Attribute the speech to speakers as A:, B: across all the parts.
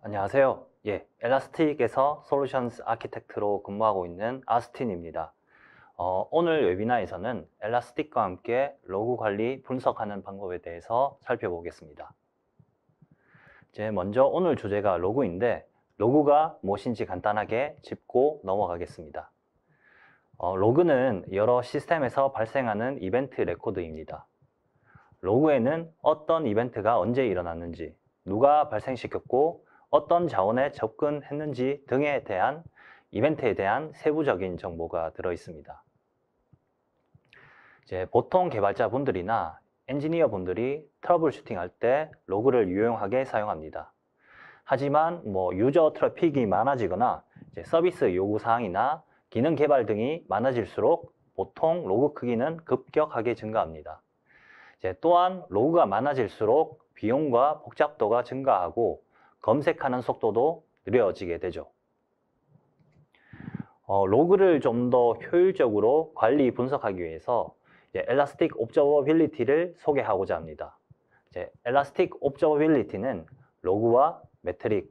A: 안녕하세요. 엘라스틱에서 솔루션스 아키텍트로 근무하고 있는 아스틴입니다. 오늘 웨비나에서는 엘라스틱과 함께 로그 관리 분석하는 방법에 대해서 살펴보겠습니다. 먼저 오늘 주제가 로그인데 로그가 무엇인지 간단하게 짚고 넘어가겠습니다. 로그는 여러 시스템에서 발생하는 이벤트 레코드입니다. 로그에는 어떤 이벤트가 언제 일어났는지, 누가 발생시켰고 어떤 자원에 접근했는지 등에 대한 이벤트에 대한 세부적인 정보가 들어 있습니다. 보통 개발자분들이나 엔지니어 분들이 트러블 슈팅할 때 로그를 유용하게 사용합니다. 하지만 유저 트래픽이 많아지거나 서비스 요구사항이나 기능 개발 등이 많아질수록 보통 로그 크기는 급격하게 증가합니다. 또한 로그가 많아질수록 비용과 복잡도가 증가하고 검색하는 속도도 느려지게 되죠. 로그를 좀 더 효율적으로 관리 분석하기 위해서 엘라스틱 옵저버빌리티를 소개하고자 합니다. 엘라스틱 옵저버빌리티는 로그와 메트릭,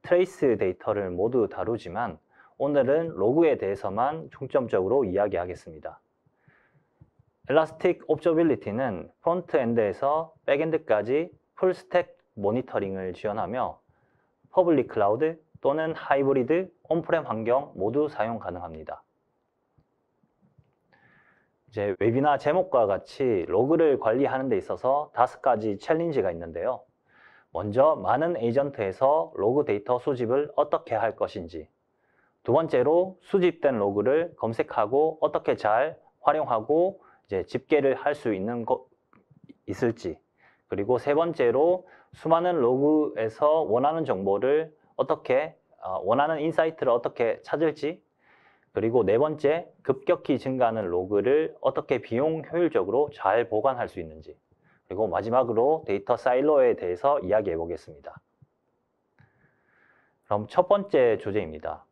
A: 트레이스 데이터를 모두 다루지만 오늘은 로그에 대해서만 중점적으로 이야기하겠습니다. 엘라스틱 옵저빌리티는 프론트엔드에서 백엔드까지 풀스택 모니터링을 지원하며 퍼블릭 클라우드 또는 하이브리드 온프렘 환경 모두 사용 가능합니다. 웨비나 제목과 같이 로그를 관리하는 데 있어서 5가지 챌린지가 있는데요. 먼저 많은 에이전트에서 로그 데이터 수집을 어떻게 할 것인지, 두 번째로 수집된 로그를 검색하고 어떻게 잘 활용하고 집계를 할 수 있을지, 그리고 세 번째로 수많은 로그에서 원하는 정보를 원하는 인사이트를 어떻게 찾을지, 그리고 네 번째, 급격히 증가하는 로그를 어떻게 비용 효율적으로 잘 보관할 수 있는지, 그리고 마지막으로 데이터 사일로에 대해서 이야기해 보겠습니다. 그럼 첫 번째 주제입니다.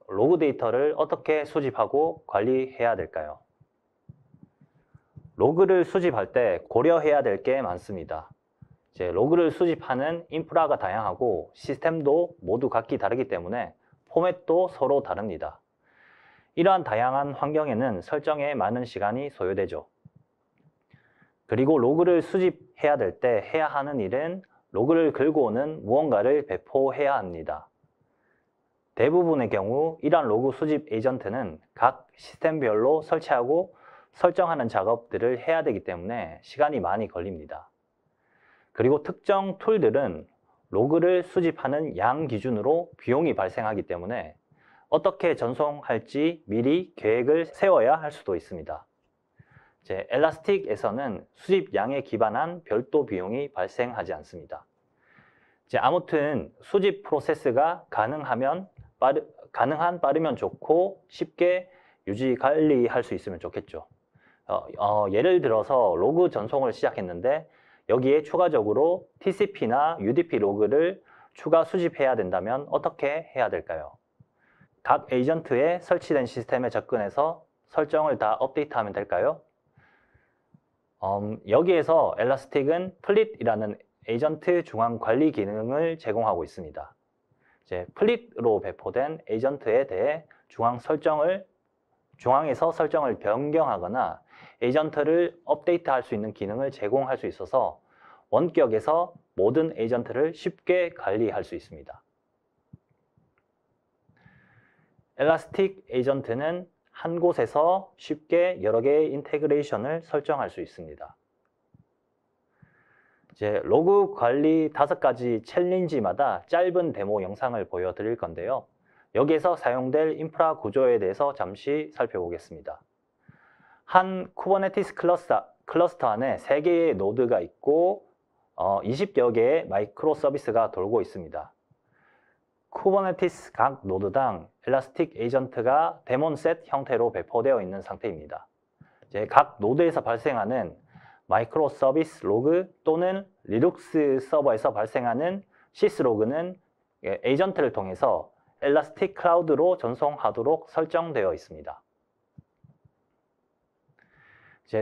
A: 로그 데이터를 어떻게 수집하고 관리해야 될까요? 로그를 수집할 때 고려해야 될 게 많습니다. 로그를 수집하는 인프라가 다양하고 시스템도 모두 각기 다르기 때문에 포맷도 서로 다릅니다. 이러한 다양한 환경에는 설정에 많은 시간이 소요되죠. 그리고 로그를 수집해야 될 때 해야 하는 일은 로그를 긁고 오는 무언가를 배포해야 합니다. 대부분의 경우 이러한 로그 수집 에이전트는 각 시스템별로 설치하고 설정하는 작업들을 해야 되기 때문에 시간이 많이 걸립니다. 그리고 특정 툴들은 로그를 수집하는 양 기준으로 비용이 발생하기 때문에 어떻게 전송할지 미리 계획을 세워야 할 수도 있습니다. 엘라스틱에서는 수집 양에 기반한 별도 비용이 발생하지 않습니다. 아무튼 수집 프로세스가 가능한 빠르면 좋고 쉽게 유지 관리할 수 있으면 좋겠죠. 예를 들어서 로그 전송을 시작했는데 여기에 추가적으로 TCP나 UDP 로그를 추가 수집해야 된다면 어떻게 해야 될까요? 각 에이전트에 설치된 시스템에 접근해서 설정을 다 업데이트하면 될까요? 여기에서 엘라스틱은 플릿이라는 에이전트 중앙 관리 기능을 제공하고 있습니다. 플릿으로 배포된 에이전트에 대해 중앙에서 설정을 변경하거나 에이전트를 업데이트할 수 있는 기능을 제공할 수 있어서 원격에서 모든 에이전트를 쉽게 관리할 수 있습니다. 엘라스틱 에이전트는 한 곳에서 쉽게 여러 개의 인테그레이션을 설정할 수 있습니다. 로그 관리 5가지 챌린지마다 짧은 데모 영상을 보여드릴 건데요. 여기에서 사용될 인프라 구조에 대해서 잠시 살펴보겠습니다. 한 쿠버네티스 클러스터 안에 3개의 노드가 있고 20여 개의 마이크로 서비스가 돌고 있습니다. 쿠버네티스 각 노드당 엘라스틱 에이전트가 데몬셋 형태로 배포되어 있는 상태입니다. 각 노드에서 발생하는 마이크로 서비스 로그 또는 리눅스 서버에서 발생하는 시스로그는 에이전트를 통해서 엘라스틱 클라우드로 전송하도록 설정되어 있습니다.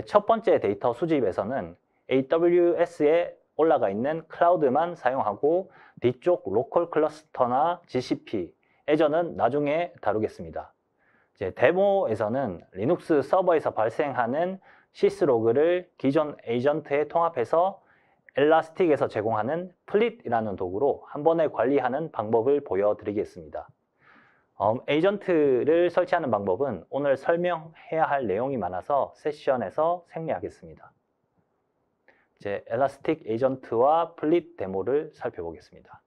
A: 첫 번째 데이터 수집에서는 AWS에 올라가 있는 클라우드만 사용하고 뒤쪽 로컬 클러스터나 GCP, 애저는 나중에 다루겠습니다. 이제 데모에서는 리눅스 서버에서 발생하는 시스로그를 기존 에이전트에 통합해서 엘라스틱에서 제공하는 플릿이라는 도구로 한 번에 관리하는 방법을 보여드리겠습니다. 에이전트를 설치하는 방법은 오늘 설명해야 할 내용이 많아서 세션에서 생략하겠습니다. 이제 엘라스틱 에이전트와 플릿 데모를 살펴보겠습니다.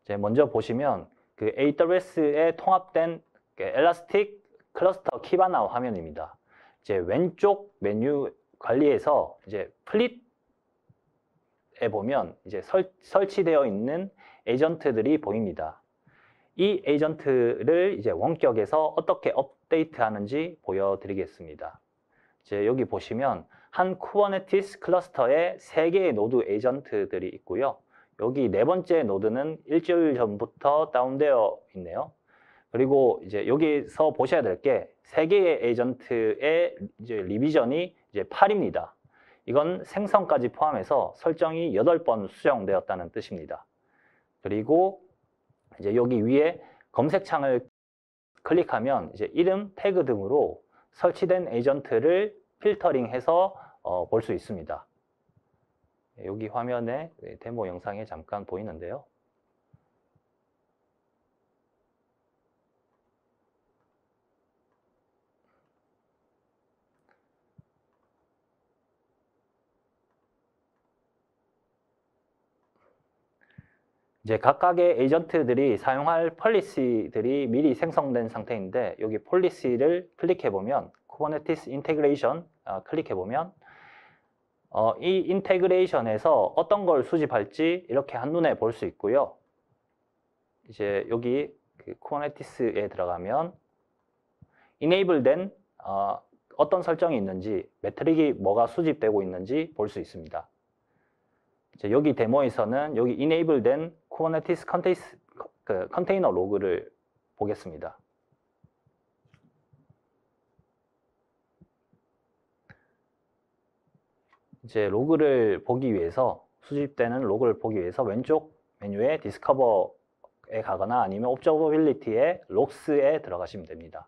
A: 이제 먼저 보시면 그 AWS에 통합된 엘라스틱 클러스터 키바나 화면입니다. 이제 왼쪽 메뉴 관리에서 이제 플릿에 보면 이제 설치되어 있는 에이전트들이 보입니다. 이 에이전트를 이제 원격에서 어떻게 업데이트하는지 보여드리겠습니다. 이제 여기 보시면 한 쿠버네티스 클러스터에 3개의 노드 에이전트들이 있고요. 여기 4번째 노드는 일주일 전부터 다운되어 있네요. 그리고 이제 여기서 보셔야 될 게 3개의 에이전트의 이제 리비전이 이제 8입니다. 이건 생성까지 포함해서 설정이 8번 수정되었다는 뜻입니다. 그리고 이제 여기 위에 검색창을 클릭하면 이제 이름, 태그 등으로 설치된 에이전트를 필터링해서 볼 수 있습니다. 여기 화면에 데모 영상에 잠깐 보이는데요. 이제 각각의 에이전트들이 사용할 폴리시들이 미리 생성된 상태인데 여기 폴리시를 클릭해보면 Kubernetes 인테그레이션 클릭해보면 이 인테그레이션에서 어떤 걸 수집할지 이렇게 한눈에 볼 수 있고요. 이제 여기 그 Kubernetes에 들어가면 enable된 어떤 설정이 있는지, 매트릭이 뭐가 수집되고 있는지 볼 수 있습니다. 이제 여기 데모에서는 여기 enable된 Kubernetes 컨테이너 로그를 보겠습니다. 이제 로그를 보기 위해서 수집되는 로그를 보기 위해서 왼쪽 메뉴에 디스커버에 가거나 아니면 옵저버빌리티의 록스에 들어가시면 됩니다.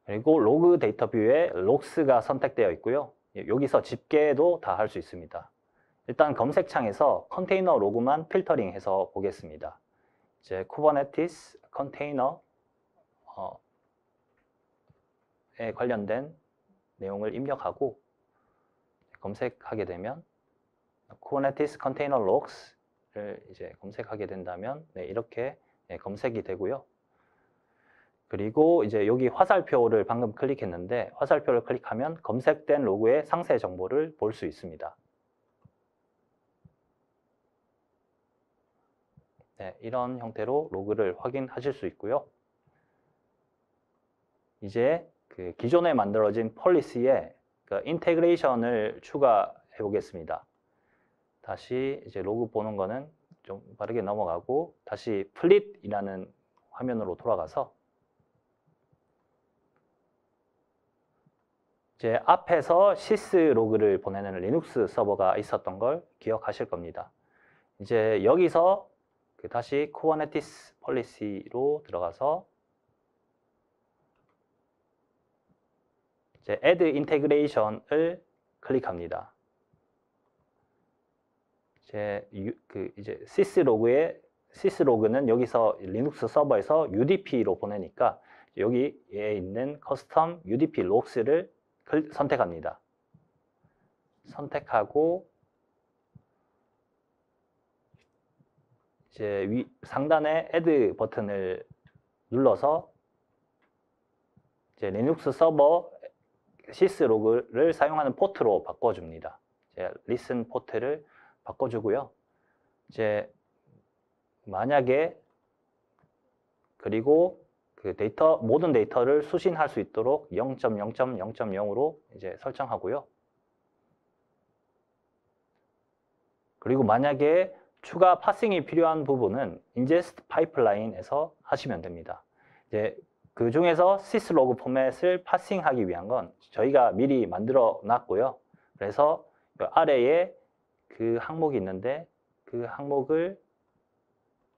A: 그리고 로그 데이터 뷰에 록스가 선택되어 있고요. 여기서 집계도 다 할 수 있습니다. 일단 검색창에서 컨테이너 로그만 필터링해서 보겠습니다. 이제 Kubernetes 컨테이너에 관련된 내용을 입력하고 검색하게 되면 Kubernetes 컨테이너 logs를 이제 검색하게 된다면 이렇게 검색이 되고요. 그리고 이제 여기 화살표를 방금 클릭했는데 화살표를 클릭하면 검색된 로그의 상세 정보를 볼 수 있습니다. 이런 형태로 로그를 확인하실 수 있고요. 이제 그 기존에 만들어진 폴리시에 그 인테그레이션을 추가해 보겠습니다. 다시 이제 로그 보는 거는 좀 빠르게 넘어가고 다시 플릿이라는 화면으로 돌아가서 이제 앞에서 시스 로그를 보내는 리눅스 서버가 있었던 걸 기억하실 겁니다. 이제 여기서 다시 Kubernetes 폴리시로 들어가서 이제 Add Integration을 클릭합니다. 이제 sys 로그는 여기서 리눅스 서버에서 UDP로 보내니까 여기에 있는 커스텀 UDP logs를 선택합니다. 선택하고 이제 상단에 Add 버튼을 눌러서 이제 리눅스 서버 sys 로그를 사용하는 포트로 바꿔줍니다. 이제 listen 포트를 바꿔주고요. 이제 만약에 그리고 그 모든 데이터를 수신할 수 있도록 0.0.0.0으로 이제 설정하고요. 그리고 만약에 추가 파싱이 필요한 부분은 ingest 파이프라인에서 하시면 됩니다. 이제 그 중에서 sys 로그 포맷을 파싱하기 위한 건 저희가 미리 만들어 놨고요. 그래서 아래에 그 항목이 있는데 그 항목을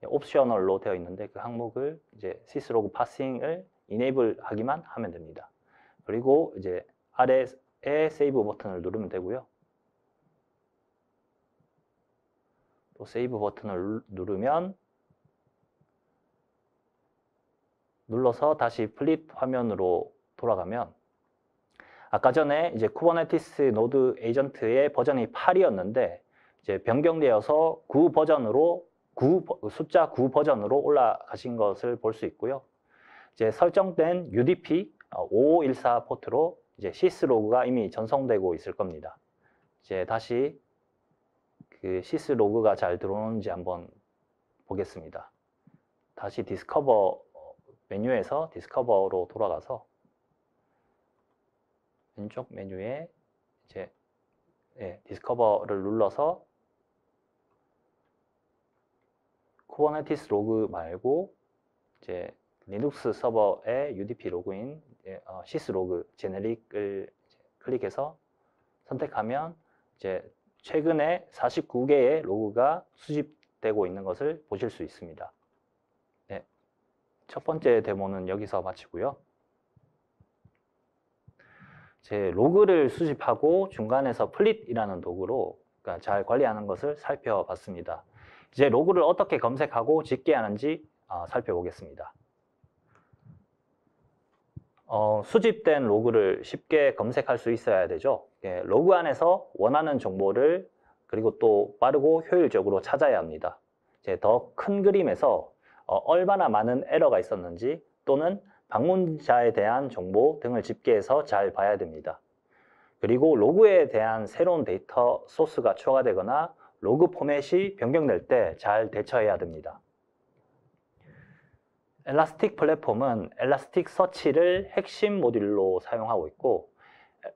A: 옵셔널로 되어 있는데 그 항목을 이제 syslog parsing을 enable 하기만 하면 됩니다. 그리고 이제 아래에 세이브 버튼을 누르면 되고요. 또 세이브 버튼을 누르면 눌러서 다시 플립 화면으로 돌아가면 아까 전에 이제 쿠버네티스 노드 에이전트의 버전이 8이었는데 이제 변경되어서 9 버전으로 숫자 9 버전으로 올라가신 것을 볼 수 있고요. 이제 설정된 UDP 5514 포트로 이제 syslog가 이미 전송되고 있을 겁니다. 이제 다시 그 syslog가 잘 들어오는지 한번 보겠습니다. 다시 디스커버 메뉴에서 디스커버로 돌아가서 왼쪽 메뉴에 이제 디스커버를 눌러서 쿠버네티스 로그 말고 이제 리눅스 서버의 UDP 로그인 syslog 제네릭을 클릭해서 선택하면 이제 최근에 49개의 로그가 수집되고 있는 것을 보실 수 있습니다. 네, 첫 번째 데모는 여기서 마치고요. 제 로그를 수집하고 중간에서 플릿이라는 도구로 그러니까 잘 관리하는 것을 살펴봤습니다. 이제 로그를 어떻게 검색하고 집계하는지 살펴보겠습니다. 수집된 로그를 쉽게 검색할 수 있어야 되죠. 로그 안에서 원하는 정보를 그리고 또 빠르고 효율적으로 찾아야 합니다. 더 큰 그림에서 얼마나 많은 에러가 있었는지 또는 방문자에 대한 정보 등을 집계해서 잘 봐야 됩니다. 그리고 로그에 대한 새로운 데이터 소스가 추가되거나 로그 포맷이 변경될 때 잘 대처해야 됩니다. 엘라스틱 플랫폼은 엘라스틱 서치를 핵심 모듈로 사용하고 있고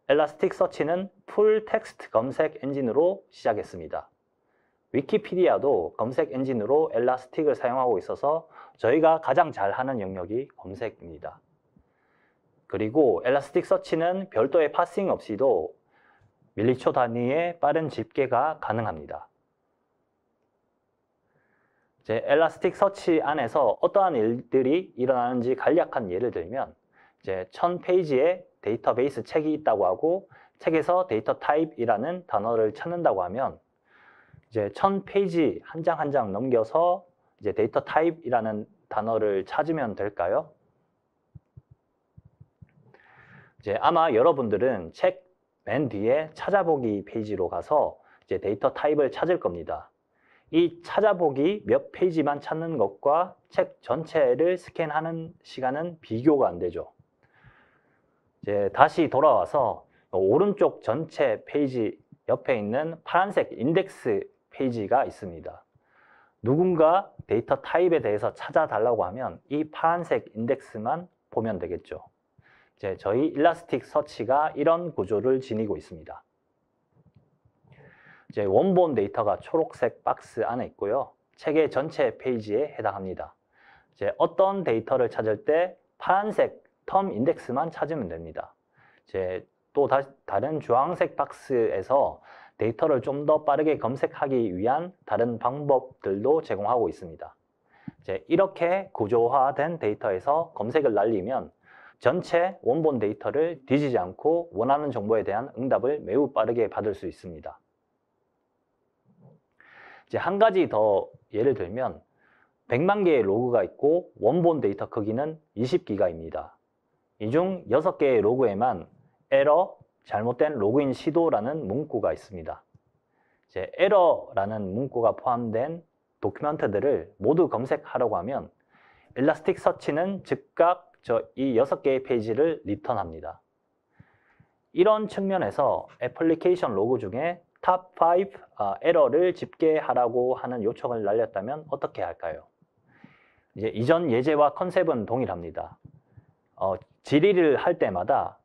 A: 엘라스틱 서치는 풀 텍스트 검색 엔진으로 시작했습니다. 위키피디아도 검색 엔진으로 엘라스틱을 사용하고 있어서 저희가 가장 잘하는 영역이 검색입니다. 그리고 엘라스틱 서치는 별도의 파싱 없이도 밀리초 단위의 빠른 집계가 가능합니다. 이제 엘라스틱 서치 안에서 어떠한 일들이 일어나는지 간략한 예를 들면 이제 1000페이지의 데이터베이스 책이 있다고 하고 책에서 데이터 타입이라는 단어를 찾는다고 하면 이제 1000페이지 한 장 한 장 넘겨서 이제 데이터 타입이라는 단어를 찾으면 될까요? 이제 아마 여러분들은 책 맨 뒤에 찾아보기 페이지로 가서 이제 데이터 타입을 찾을 겁니다. 이 찾아보기 몇 페이지만 찾는 것과 책 전체를 스캔하는 시간은 비교가 안 되죠. 이제 다시 돌아와서 오른쪽 전체 페이지 옆에 있는 파란색 인덱스 페이지가 있습니다. 누군가 데이터 타입에 대해서 찾아달라고 하면 이 파란색 인덱스만 보면 되겠죠. 이제 저희 일라스틱 서치가 이런 구조를 지니고 있습니다. 이제 원본 데이터가 초록색 박스 안에 있고요. 책의 전체 페이지에 해당합니다. 이제 어떤 데이터를 찾을 때 파란색 텀 인덱스만 찾으면 됩니다. 이제 또 다른 주황색 박스에서 데이터를 좀 더 빠르게 검색하기 위한 다른 방법들도 제공하고 있습니다. 이제 이렇게 구조화된 데이터에서 검색을 날리면 전체 원본 데이터를 뒤지지 않고 원하는 정보에 대한 응답을 매우 빠르게 받을 수 있습니다. 이제 한 가지 더 예를 들면 100만 개의 로그가 있고 원본 데이터 크기는 20기가입니다. 이 중 6개의 로그에만 에러, 잘못된 로그인 시도라는 문구가 있습니다. 이제 에러라는 문구가 포함된 도큐멘트들을 모두 검색하려고 하면 엘라스틱 서치는 즉각 이 6개의 페이지를 리턴합니다. 이런 측면에서 애플리케이션 로그 중에 탑5 에러를 집계하라고 하는 요청을 날렸다면 어떻게 할까요? 이제 이전 예제와 컨셉은 동일합니다. 질의를 할 때마다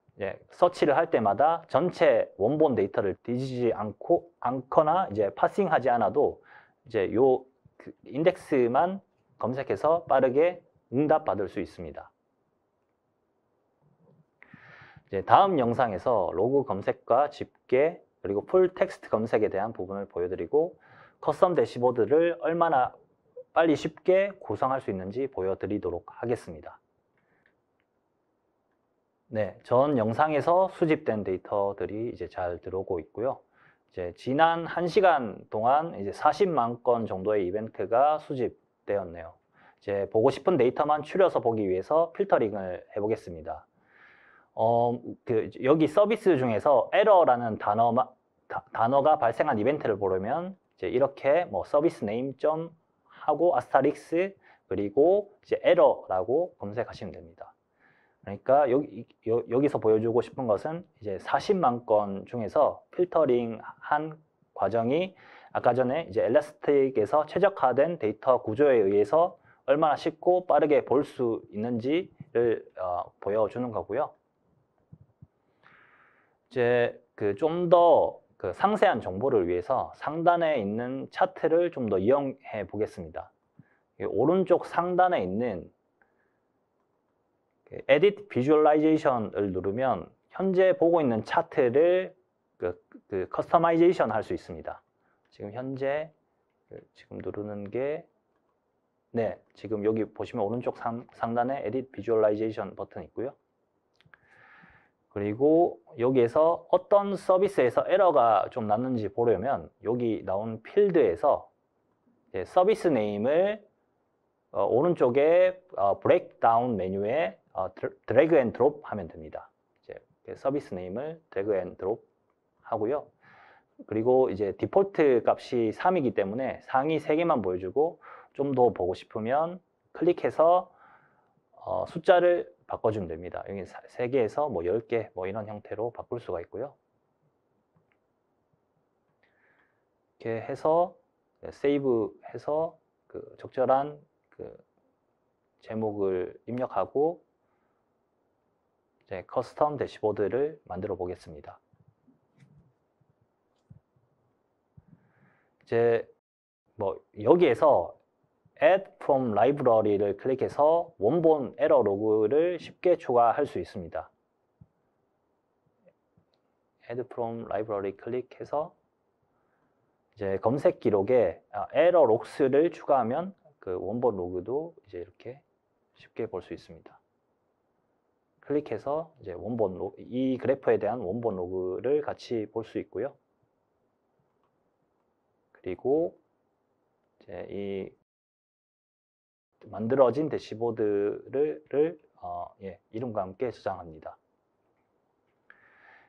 A: 서치를 할 때마다 전체 원본 데이터를 뒤지지 않거나 이제 파싱하지 않아도 이제 요 인덱스만 검색해서 빠르게 응답 받을 수 있습니다. 이제 다음 영상에서 로그 검색과 집계 그리고 풀 텍스트 검색에 대한 부분을 보여드리고 커스텀 대시보드를 얼마나 빨리 쉽게 구성할 수 있는지 보여드리도록 하겠습니다. 네, 전 영상에서 수집된 데이터들이 이제 잘 들어오고 있고요. 이제 지난 1시간 동안 이제 40만 건 정도의 이벤트가 수집되었네요. 이제 보고 싶은 데이터만 추려서 보기 위해서 필터링을 해보겠습니다. 여기 서비스 중에서 에러라는 단어가 발생한 이벤트를 보려면 이제 이렇게 뭐 서비스 네임 점 하고 아스타릭스 그리고 이제 에러라고 검색하시면 됩니다. 그러니까 여기서 보여주고 싶은 것은 이제 40만 건 중에서 필터링 한 과정이 아까 전에 이제 엘라스틱에서 최적화된 데이터 구조에 의해서 얼마나 쉽고 빠르게 볼 수 있는지를 보여주는 거고요. 이제 좀 더 상세한 정보를 위해서 상단에 있는 차트를 좀 더 이용해 보겠습니다. 오른쪽 상단에 있는 Edit Visualization을 누르면 현재 보고 있는 차트를 커스터마이제이션 할 수 있습니다. 지금 현재 지금 누르는 게 네, 지금 여기 보시면 오른쪽 상단에 Edit Visualization 버튼이 있고요. 그리고 여기에서 어떤 서비스에서 에러가 좀 났는지 보려면 여기 나온 필드에서 서비스 네임을 오른쪽에 브레이크다운 메뉴에 드래그 앤 드롭 하면 됩니다. 이제 서비스 네임을 드래그 앤 드롭 하고요. 그리고 이제 디폴트 값이 3이기 때문에 상위 3개만 보여주고 좀 더 보고 싶으면 클릭해서 숫자를 바꿔주면 됩니다. 여기 3개에서 뭐 10개 뭐 이런 형태로 바꿀 수가 있고요. 이렇게 해서 세이브해서 적절한 제목을 입력하고 이제 커스텀 대시보드를 만들어 보겠습니다. 이제 뭐 여기에서 Add from Library를 클릭해서 원본 에러 로그를 쉽게 추가할 수 있습니다. Add from Library 클릭해서 이제 검색 기록에 에러 록스를 추가하면 원본 로그도 이제 이렇게 쉽게 볼 수 있습니다. 클릭해서 이제 이 그래프에 대한 원본 로그를 같이 볼 수 있고요. 그리고 이제 이 만들어진 대시보드를 이름과 함께 저장합니다.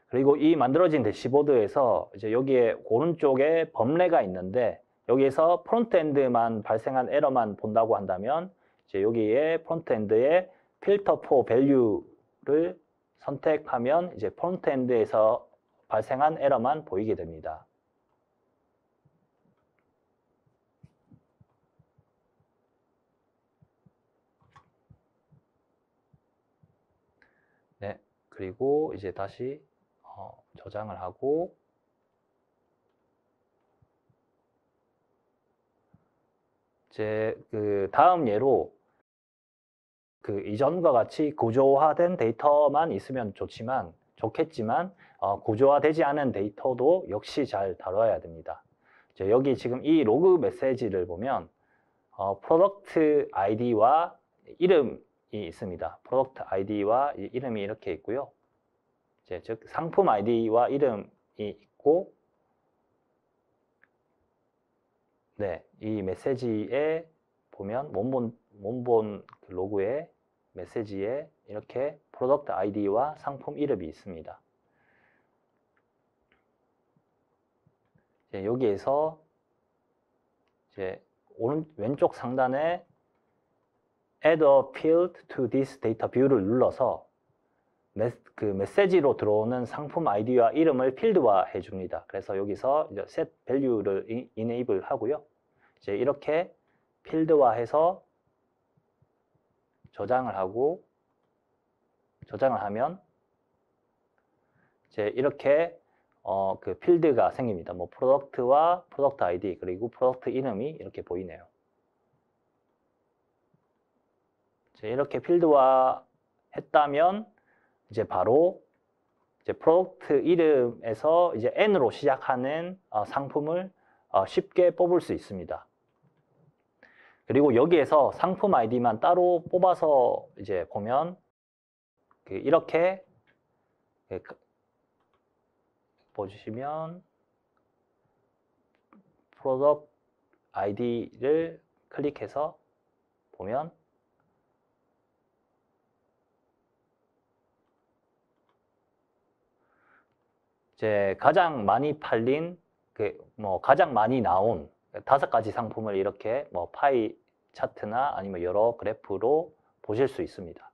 A: 그리고 이 만들어진 대시보드에서 이제 여기에 오른쪽에 범례가 있는데 여기에서 프론트엔드만 발생한 에러만 본다고 한다면 이제 여기에 프론트엔드에 필터 포 밸류를 선택하면 이제 프론트엔드에서 발생한 에러만 보이게 됩니다. 네, 그리고 이제 다시 저장을 하고 이제 다음 예로 이전과 같이 구조화된 데이터만 있으면 좋겠지만 구조화되지 않은 데이터도 역시 잘 다뤄야 됩니다. 이제 여기 지금 이 로그 메시지를 보면 프로덕트 아이디와 이름이 있습니다. 프로덕트 아이디와 이름이 이렇게 있고요. 이제 즉 상품 아이디와 이름이 있고, 네, 이 메시지에 보면 원본 로그의 메시지에 이렇게 프로덕트 아이디와 상품 이름이 있습니다. 이제 여기에서 이제 왼쪽 상단에 Add a field to this data view를 눌러서 메시지로 들어오는 상품 아이디와 이름을 필드화 해줍니다. 그래서 여기서 이제 set value를 enable 하고요. 이제 이렇게 필드화해서 저장을 하면 이제 이렇게 필드가 생깁니다. 뭐 프로덕트와 프로덕트 아이디 그리고 프로덕트 이름이 이렇게 보이네요. 이제 이렇게 필드화 했다면 이제 바로 이제 프로덕트 이름에서 이제 N으로 시작하는 상품을 쉽게 뽑을 수 있습니다. 그리고 여기에서 상품 아이디만 따로 뽑아서 이제 보면 이렇게 보시면 프로덕트 아이디를 클릭해서 보면 이제 가장 많이 팔린 가장 많이 나온 5가지 상품을 이렇게 파이 차트나 아니면 여러 그래프로 보실 수 있습니다.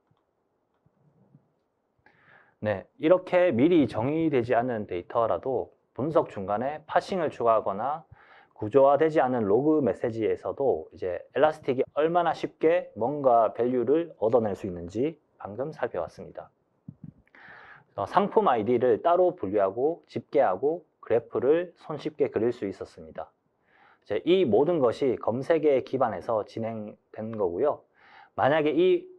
A: 네, 이렇게 미리 정의되지 않은 데이터라도 분석 중간에 파싱을 추가하거나 구조화되지 않은 로그 메시지에서도 이제 엘라스틱이 얼마나 쉽게 뭔가 밸류를 얻어낼 수 있는지 방금 살펴봤습니다. 상품 아이디를 따로 분류하고 집계하고 그래프를 손쉽게 그릴 수 있었습니다. 이 모든 것이 검색에 기반해서 진행된 거고요. 만약에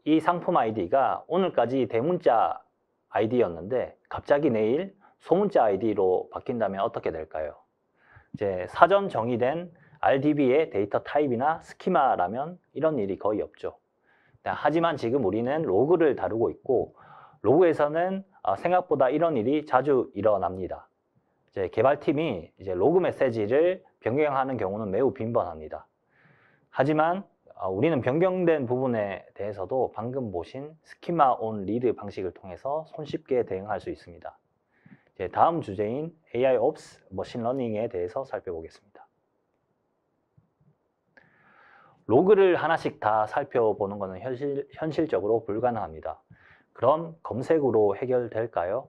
A: 이 상품 아이디가 오늘까지 대문자 아이디였는데 갑자기 내일 소문자 아이디로 바뀐다면 어떻게 될까요? 이제 사전 정의된 RDB의 데이터 타입이나 스키마라면 이런 일이 거의 없죠. 하지만 지금 우리는 로그를 다루고 있고 로그에서는 생각보다 이런 일이 자주 일어납니다. 이제 개발팀이 이제 로그 메시지를 변경하는 경우는 매우 빈번합니다. 하지만 우리는 변경된 부분에 대해서도 방금 보신 스키마 온 리드 방식을 통해서 손쉽게 대응할 수 있습니다. 이제 다음 주제인 AIOps, 머신러닝에 대해서 살펴보겠습니다. 로그를 하나씩 다 살펴보는 것은 현실적으로 불가능합니다. 그럼 검색으로 해결될까요?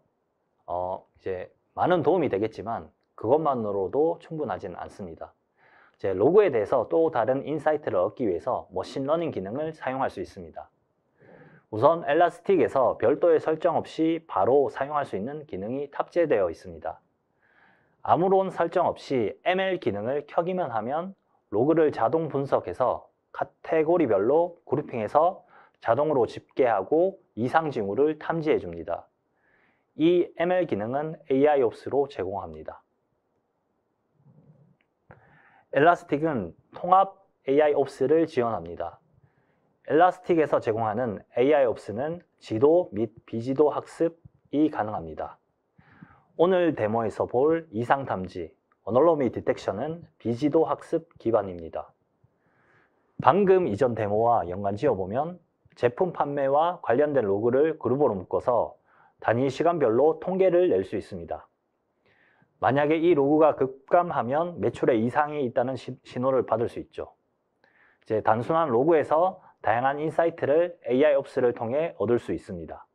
A: 이제 많은 도움이 되겠지만 그것만으로도 충분하지는 않습니다. 이제 로그에 대해서 또 다른 인사이트를 얻기 위해서 머신러닝 기능을 사용할 수 있습니다. 우선 엘라스틱에서 별도의 설정 없이 바로 사용할 수 있는 기능이 탑재되어 있습니다. 아무런 설정 없이 ML 기능을 켜기만 하면 로그를 자동 분석해서 카테고리별로 그룹핑해서 자동으로 집계하고 이상 징후를 탐지해 줍니다. 이 ML 기능은 AIOps로 제공합니다. 엘라스틱은 통합 AIOps를 지원합니다. 엘라스틱에서 제공하는 AIOps는 지도 및 비지도 학습이 가능합니다. 오늘 데모에서 볼 이상 탐지, 어놀머니 디텍션은 비지도 학습 기반입니다. 방금 이전 데모와 연관 지어보면 제품 판매와 관련된 로그를 그룹으로 묶어서 단위 시간별로 통계를 낼 수 있습니다. 만약에 이 로그가 급감하면 매출에 이상이 있다는 신호를 받을 수 있죠. 이제 단순한 로그에서 다양한 인사이트를 AIOps를 통해 얻을 수 있습니다.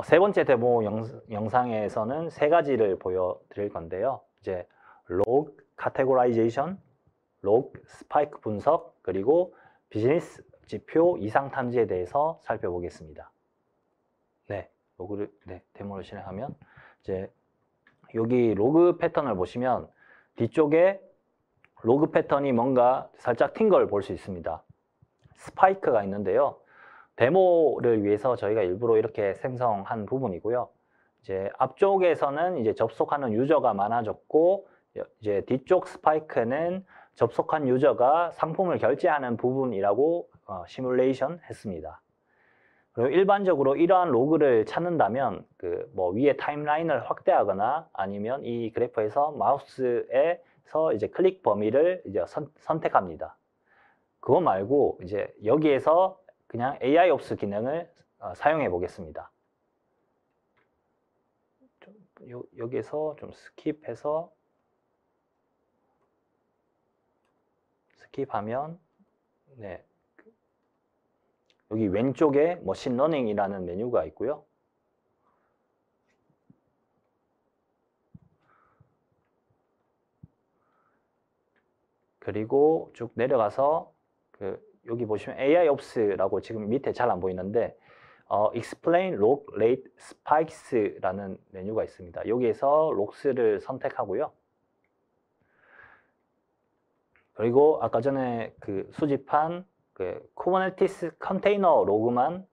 A: 세 번째 데모 영상에서는 3가지를 보여드릴 건데요. 이제 로그 카테고라이제이션, 로그 스파이크 분석, 그리고 비즈니스 지표 이상 탐지에 대해서 살펴보겠습니다. 데모를 실행하면 이제 여기 로그 패턴을 보시면 뒤쪽에 로그 패턴이 뭔가 살짝 튄 걸 볼 수 있습니다. 스파이크가 있는데요. 데모를 위해서 저희가 일부러 이렇게 생성한 부분이고요. 이제 앞쪽에서는 이제 접속하는 유저가 많아졌고 이제 뒤쪽 스파이크는 접속한 유저가 상품을 결제하는 부분이라고 시뮬레이션 했습니다. 그리고 일반적으로 이러한 로그를 찾는다면 위에 타임라인을 확대하거나 아니면 이 그래프에서 마우스에서 이제 클릭 범위를 이제 선택합니다. 그거 말고 이제 여기에서 그냥 AIOps 기능을 사용해 보겠습니다. 여기에서 좀 스킵하면 여기 왼쪽에 머신러닝이라는 메뉴가 있고요. 그리고 쭉 내려가서 여기 보시면 AIOps라고 지금 밑에 잘 안 보이는데 Explain Log Rate Spikes라는 메뉴가 있습니다. 여기에서 로그스를 선택하고요. 그리고 아까 전에 수집한 쿠버네티스 컨테이너 로그만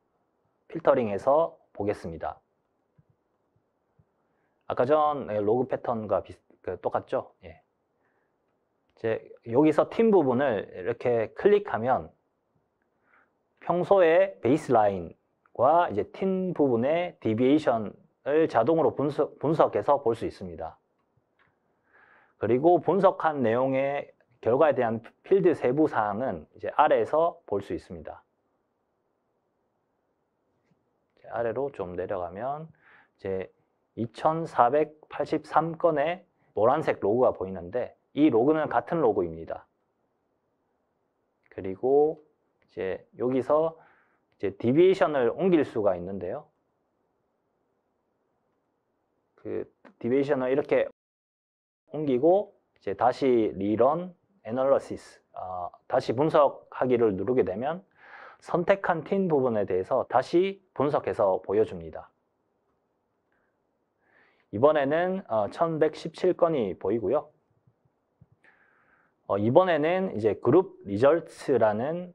A: 필터링해서 보겠습니다. 아까 전 로그 패턴과 똑같죠? 예. 이제 여기서 팀 부분을 이렇게 클릭하면 평소에 베이스라인과 이제 팀 부분의 디비에이션을 자동으로 분석해서 볼 수 있습니다. 그리고 분석한 내용의 결과에 대한 필드 세부 사항은 이제 아래에서 볼 수 있습니다. 아래로 좀 내려가면 이제 2483건의 노란색 로그가 보이는데 이 로그는 같은 로그입니다. 그리고 이제 여기서 이제 디비에이션을 옮길 수가 있는데요. 그 디비에이션을 이렇게 옮기고 이제 다시 리런 애널리시스 다시 분석하기를 누르게 되면 선택한 팀 부분에 대해서 다시 분석해서 보여줍니다. 이번에는 1117건이 보이고요. 이번에는 이제 그룹 리절츠라는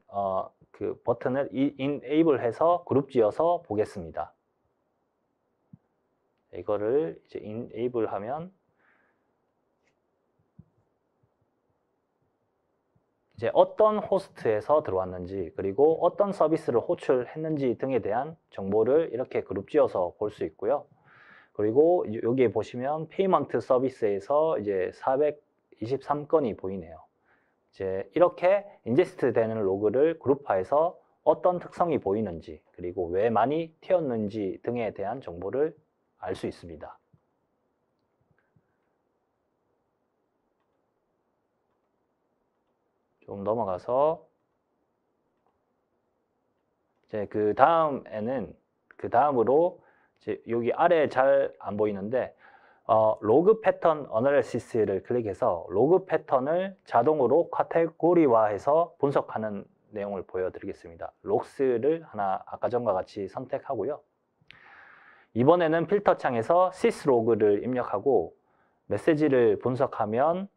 A: 그 버튼을 enable 해서 그룹 지어서 보겠습니다. 이거를 이제 enable 하면 이제 어떤 호스트에서 들어왔는지 그리고 어떤 서비스를 호출했는지 등에 대한 정보를 이렇게 그룹 지어서 볼 수 있고요. 그리고 여기에 보시면 페이먼트 서비스에서 이제 423건이 보이네요. 이제 이렇게 인제스트 되는 로그를 그룹화해서 어떤 특성이 보이는지 그리고 왜 많이 튀었는지 등에 대한 정보를 알 수 있습니다. 좀 넘어가서 이제 그 다음으로 이제 여기 아래 잘 안 보이는데 로그 패턴 어널리시스를 클릭해서 로그 패턴을 자동으로 카테고리화해서 분석하는 내용을 보여드리겠습니다. 록스를 하나 아까 전과 같이 선택하고요. 이번에는 필터 창에서 sys로그를 입력하고 메시지를 분석하면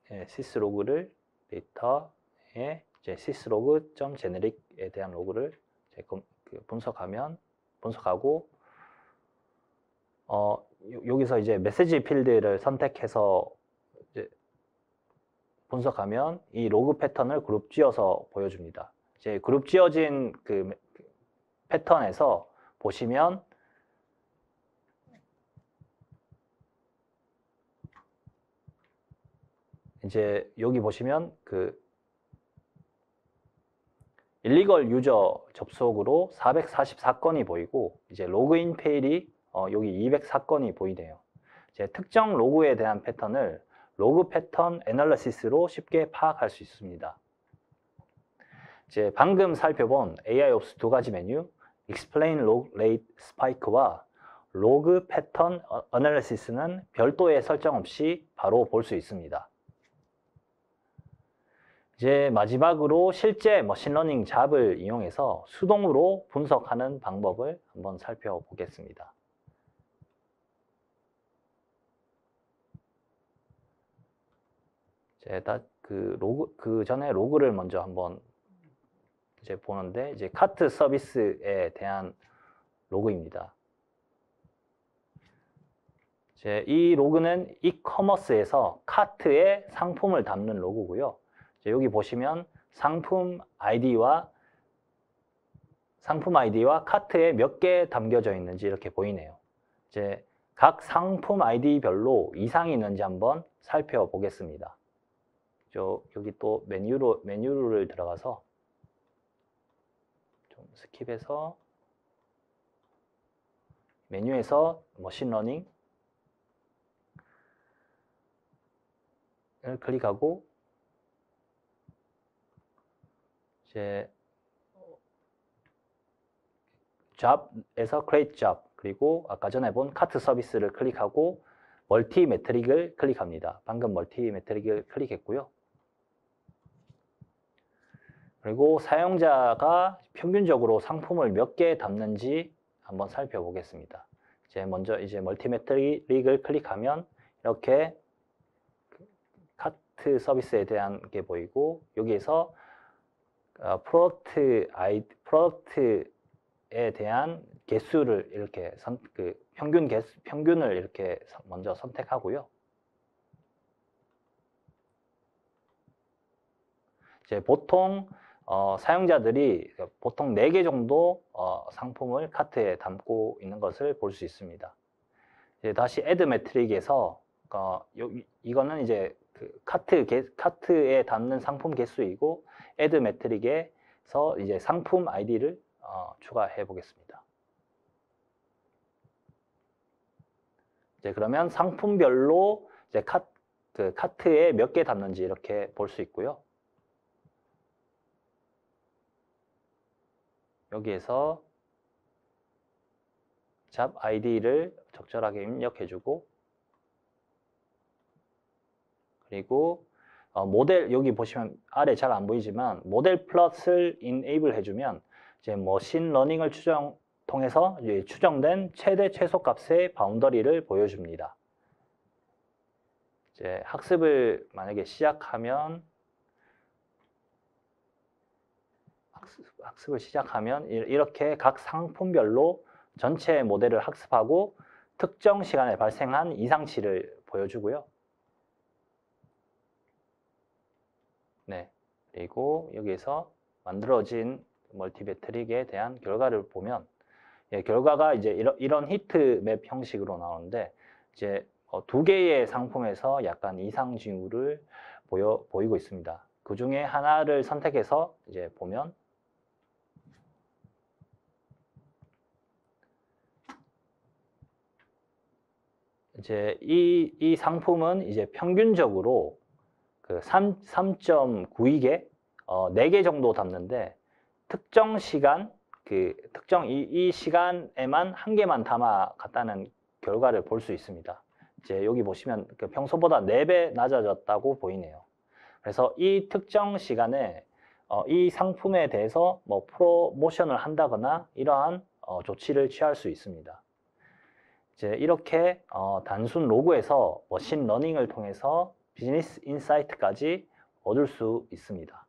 A: sys로그를 데이터에 이제 syslog.generic에 대한 로그를 분석하고 여기서 이제 메시지 필드를 선택해서 이제 분석하면 이 로그 패턴을 그룹 지어서 보여줍니다. 이제 그룹 지어진 그 패턴에서 보시면 이제 여기 보시면 그 일리걸 유저 접속으로 444건이 보이고 이제 로그인 페일이 여기 204건이 보이네요. 이제 특정 로그에 대한 패턴을 로그 패턴 애널리시스로 쉽게 파악할 수 있습니다. 이제 방금 살펴본 AIOps 두 가지 메뉴, Explain Log Rate Spike와 로그 패턴 애널리시스는 별도의 설정 없이 바로 볼 수 있습니다. 이제 마지막으로 실제 머신러닝 잡을 이용해서 수동으로 분석하는 방법을 한번 살펴보겠습니다. 그 전에 로그를 먼저 한번 이제 보는데 이제 카트 서비스에 대한 로그입니다. 이제 이 로그는 이커머스에서 카트에 상품을 담는 로그고요. 여기 보시면 상품 아이디와 카트에 몇 개 담겨져 있는지 이렇게 보이네요. 이제 각 상품 아이디별로 이상이 있는지 한번 살펴보겠습니다. 여기 또 메뉴를 들어가서 좀 스킵해서 메뉴에서 머신러닝을 클릭하고 이제 job에서 create job 그리고 아까 전에 본 카트 서비스를 클릭하고 멀티 매트릭을 클릭합니다. 방금 멀티 매트릭을 클릭했고요. 그리고 사용자가 평균적으로 상품을 몇 개 담는지 한번 살펴보겠습니다. 먼저 멀티 매트릭을 클릭하면 이렇게 카트 서비스에 대한 게 보이고 여기에서 프로덕트 대한 개수를 이렇게 평균을 이렇게 먼저 선택하고요. 이제 보통 사용자들이 보통 4개 정도 상품을 카트에 담고 있는 것을 볼 수 있습니다. 이제 다시 add 매트릭에서 이거는 이제 그 카트에 담는 상품 개수이고 add 매트릭에서 이제 상품 아이디를 추가해 보겠습니다. 이제 그러면 상품별로 이제 카트에 몇 개 담는지 이렇게 볼 수 있고요. 여기에서 잡 아이디를 적절하게 입력해주고, 그리고 모델, 여기 보시면 아래 잘 안 보이지만 모델 플롯을 enable 해주면 이제 머신 러닝을 통해서 이제 추정된 최대 최소 값의 바운더리를 보여줍니다. 이제 학습을 만약에 시작하면 이렇게 각 상품별로 전체 모델을 학습하고 특정 시간에 발생한 이상치를 보여주고요. 네, 그리고 여기에서 만들어진 멀티매트릭에 대한 결과를 보면, 결과가 이제 이런 히트맵 형식으로 나오는데, 이제 2개의 상품에서 약간 이상 징후를 보이고 있습니다. 그 중에 하나를 선택해서 이제 보면 이제 이 상품은 이제 평균적으로 그 3.92개, 4개 정도 담는데 특정 시간, 특정 이 시간에만 1개만 담아 갔다는 결과를 볼 수 있습니다. 이제 여기 보시면 그 평소보다 4배 낮아졌다고 보이네요. 그래서 이 특정 시간에 이 상품에 대해서 뭐 프로모션을 한다거나 이러한 조치를 취할 수 있습니다. 이제 이렇게 단순 로그에서 머신 러닝을 통해서 비즈니스 인사이트까지 얻을 수 있습니다.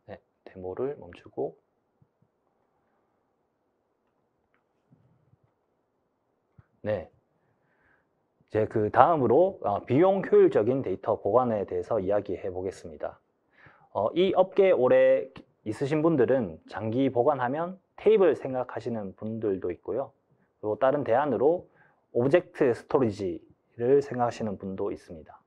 A: 네, 데모를 멈추고, 네, 이제 그 다음으로 비용 효율적인 데이터 보관에 대해서 이야기해 보겠습니다. 이 업계에 오래 있으신 분들은 장기 보관하면 테이블 생각하시는 분들도 있고요. 그리고 다른 대안으로 오브젝트 스토리지를 생각하시는 분도 있습니다.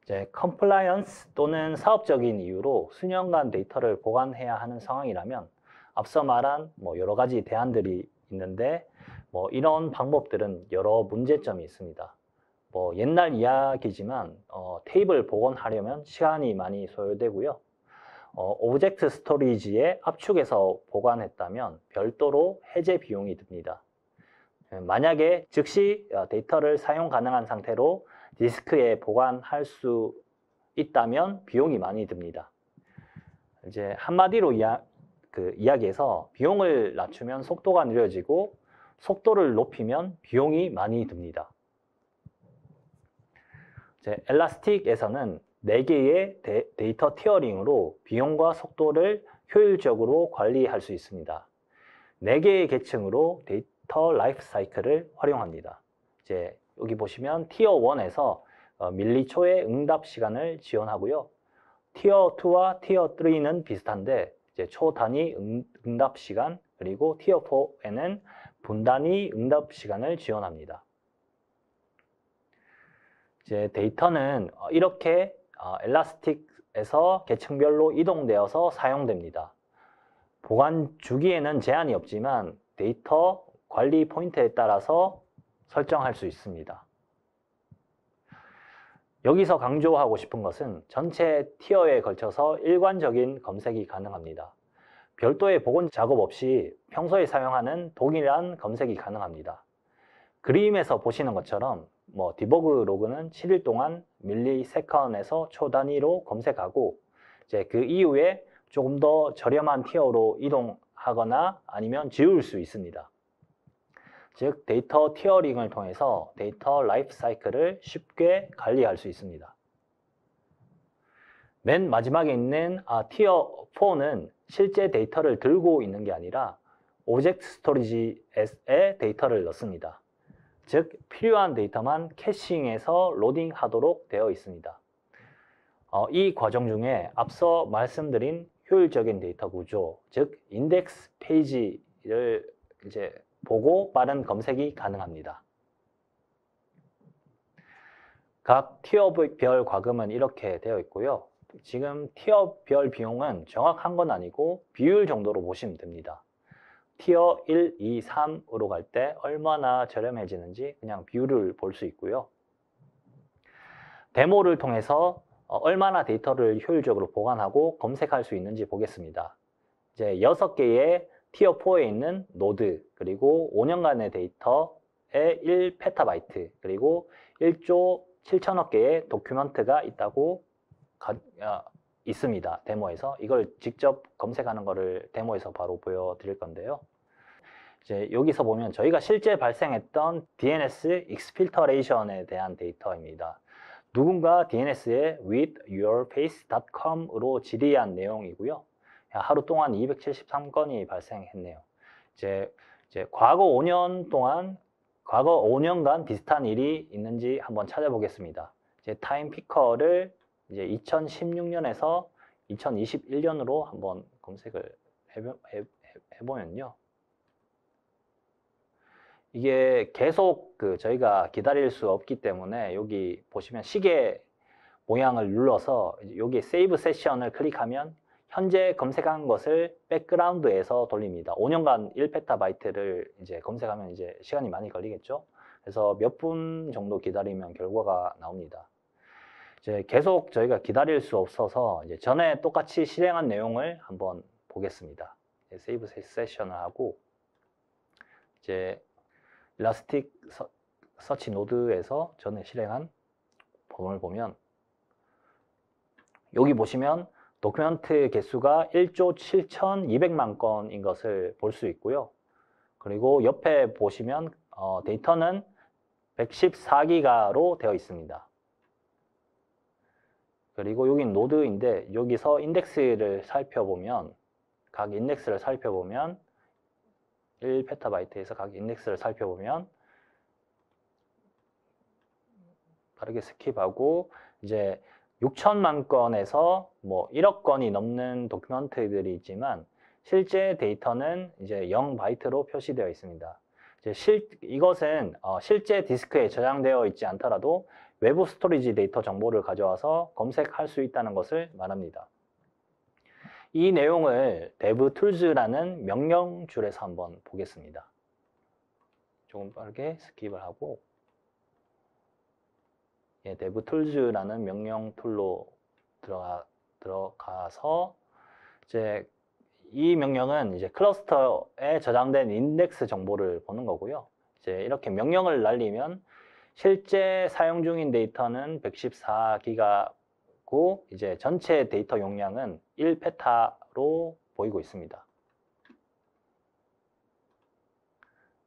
A: 이제 컴플라이언스 또는 사업적인 이유로 수년간 데이터를 보관해야 하는 상황이라면 앞서 말한 여러 가지 대안들이 있는데 이런 방법들은 여러 문제점이 있습니다. 옛날 이야기지만 테이블 복원하려면 시간이 많이 소요되고요. 오브젝트 스토리지에 압축해서 보관했다면 별도로 해제 비용이 듭니다. 만약에 즉시 데이터를 사용 가능한 상태로 디스크에 보관할 수 있다면 비용이 많이 듭니다. 이제 한마디로 이야기해서 비용을 낮추면 속도가 느려지고 속도를 높이면 비용이 많이 듭니다. 이제 엘라스틱에서는 4개의 데이터 티어링으로 비용과 속도를 효율적으로 관리할 수 있습니다. 4개의 계층으로 데이터 라이프 사이클을 활용합니다. 이제 여기 보시면 티어 1에서 밀리초의 응답 시간을 지원하고요. 티어 2와 티어 3는 비슷한데 이제 초 단위 응답 시간, 그리고 티어 4에는 분 단위 응답 시간을 지원합니다. 이제 데이터는 이렇게 엘라스틱에서 계층별로 이동되어서 사용됩니다. 보관 주기에는 제한이 없지만 데이터 관리 포인트에 따라서 설정할 수 있습니다. 여기서 강조하고 싶은 것은 전체 티어에 걸쳐서 일관적인 검색이 가능합니다. 별도의 복원 작업 없이 평소에 사용하는 동일한 검색이 가능합니다. 그림에서 보시는 것처럼 디버그 로그는 7일 동안 밀리세컨에서 초 단위로 검색하고 이제 그 이후에 조금 더 저렴한 티어로 이동하거나 아니면 지울 수 있습니다. 즉 데이터 티어링을 통해서 데이터 라이프 사이클을 쉽게 관리할 수 있습니다. 맨 마지막에 있는 티어 4는 실제 데이터를 들고 있는 게 아니라 오브젝트 스토리지에 데이터를 넣습니다. 즉 필요한 데이터만 캐싱해서 로딩하도록 되어 있습니다. 이 과정 중에 앞서 말씀드린 효율적인 데이터 구조, 즉 인덱스 페이지를 이제 보고 빠른 검색이 가능합니다. 각 티어별 과금은 이렇게 되어 있고요. 지금 티어별 비용은 정확한 건 아니고 비율 정도로 보시면 됩니다. 티어 1, 2, 3으로 갈 때 얼마나 저렴해지는지 그냥 비율을 볼 수 있고요. 데모를 통해서 얼마나 데이터를 효율적으로 보관하고 검색할 수 있는지 보겠습니다. 이제 6개의 티어 4에 있는 노드, 그리고 5년간의 데이터에 1페타바이트, 그리고 1조 7천억 개의 도큐먼트가 있다고 있습니다. 데모에서. 이걸 직접 검색하는 거를 데모에서 바로 보여드릴 건데요. 이제 여기서 보면 저희가 실제 발생했던 DNS exfiltration에 대한 데이터입니다. 누군가 DNS에 withyourface.com으로 질의한 내용이고요. 하루 동안 273건이 발생했네요. 이제 과거 5년 동안, 과거 5년간 비슷한 일이 있는지 한번 찾아보겠습니다. 이제 타임 피커를 이제 2016년에서 2021년으로 한번 검색을 해보면요. 이게 계속 저희가 기다릴 수 없기 때문에 여기 보시면 시계 모양을 눌러서 여기 세이브 세션을 클릭하면 현재 검색한 것을 백그라운드에서 돌립니다. 5년간 1페타바이트를 이제 검색하면 이제 시간이 많이 걸리겠죠. 그래서 몇 분 정도 기다리면 결과가 나옵니다. 이제 계속 저희가 기다릴 수 없어서 이제 전에 똑같이 실행한 내용을 한번 보겠습니다. 세이브 세션을 하고 이제 일라스틱 서치 노드에서 전에 실행한 범을 보면 여기 보시면 도큐멘트 개수가 1조 7,200만 건인 것을 볼 수 있고요. 그리고 옆에 보시면 데이터는 114기가로 되어 있습니다. 그리고 여긴 노드인데 여기서 인덱스를 살펴보면 각 인덱스를 살펴보면 1페타바이트에서 각 인덱스를 살펴보면 빠르게 스킵하고 이제 6천만 건에서 뭐 1억 건이 넘는 도큐멘트들이 있지만 실제 데이터는 이제 0바이트로 표시되어 있습니다. 이제 이것은 실제 디스크에 저장되어 있지 않더라도 외부 스토리지 데이터 정보를 가져와서 검색할 수 있다는 것을 말합니다. 이 내용을 devtools라는 명령줄에서 한번 보겠습니다. 조금 빠르게 스킵을 하고 devtools라는 명령 툴로 들어가서 이제 이 명령은 이제 클러스터에 저장된 인덱스 정보를 보는 거고요. 이제 이렇게 명령을 날리면 실제 사용 중인 데이터는 114기가고 이제 전체 데이터 용량은 1페타로 보이고 있습니다.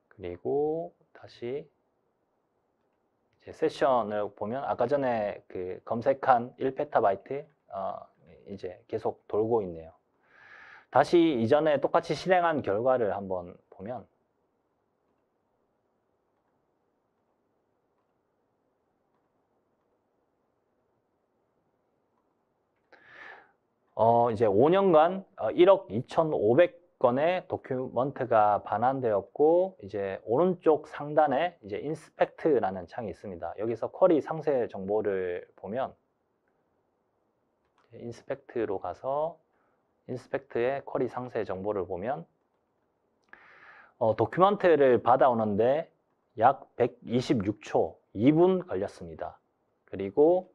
A: 그리고 다시 이제 세션을 보면 아까 전에 그 검색한 1페타바이트 이제 계속 돌고 있네요. 다시 이전에 똑같이 실행한 결과를 한번 보면 이제 5년간 1억 2,500건의 도큐먼트가 반환되었고 이제 오른쪽 상단에 이제 인스펙트라는 창이 있습니다. 여기서 쿼리 상세 정보를 보면 인스펙트로 가서 인스펙트의 쿼리 상세 정보를 보면 도큐먼트를 받아오는데 약 126초, 2분 걸렸습니다. 그리고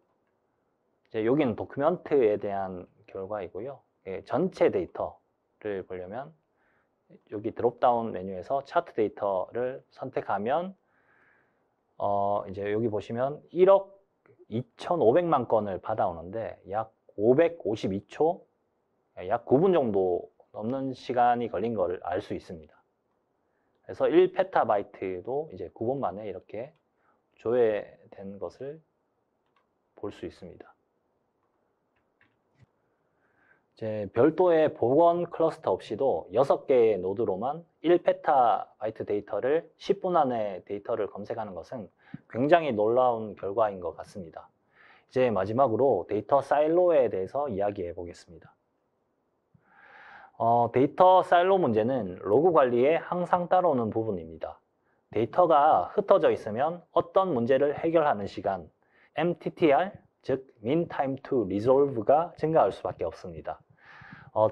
A: 이제 여기는 도큐먼트에 대한 결과이고요. 전체 데이터를 보려면 여기 드롭다운 메뉴에서 차트 데이터를 선택하면 이제 여기 보시면 1억 2,500만 건을 받아오는데 약 552초, 약 9분 정도 넘는 시간이 걸린 걸 알 수 있습니다. 그래서 1페타바이트도 이제 9분 만에 이렇게 조회된 것을 볼 수 있습니다. 이제 별도의 복원 클러스터 없이도 6개의 노드로만 1페타바이트 데이터를 10분 안에 데이터를 검색하는 것은 굉장히 놀라운 결과인 것 같습니다. 이제 마지막으로 데이터 사일로에 대해서 이야기해 보겠습니다. 데이터 사일로 문제는 로그 관리에 항상 따라오는 부분입니다. 데이터가 흩어져 있으면 어떤 문제를 해결하는 시간, MTTR, 즉 Mean Time to Resolve가 증가할 수밖에 없습니다.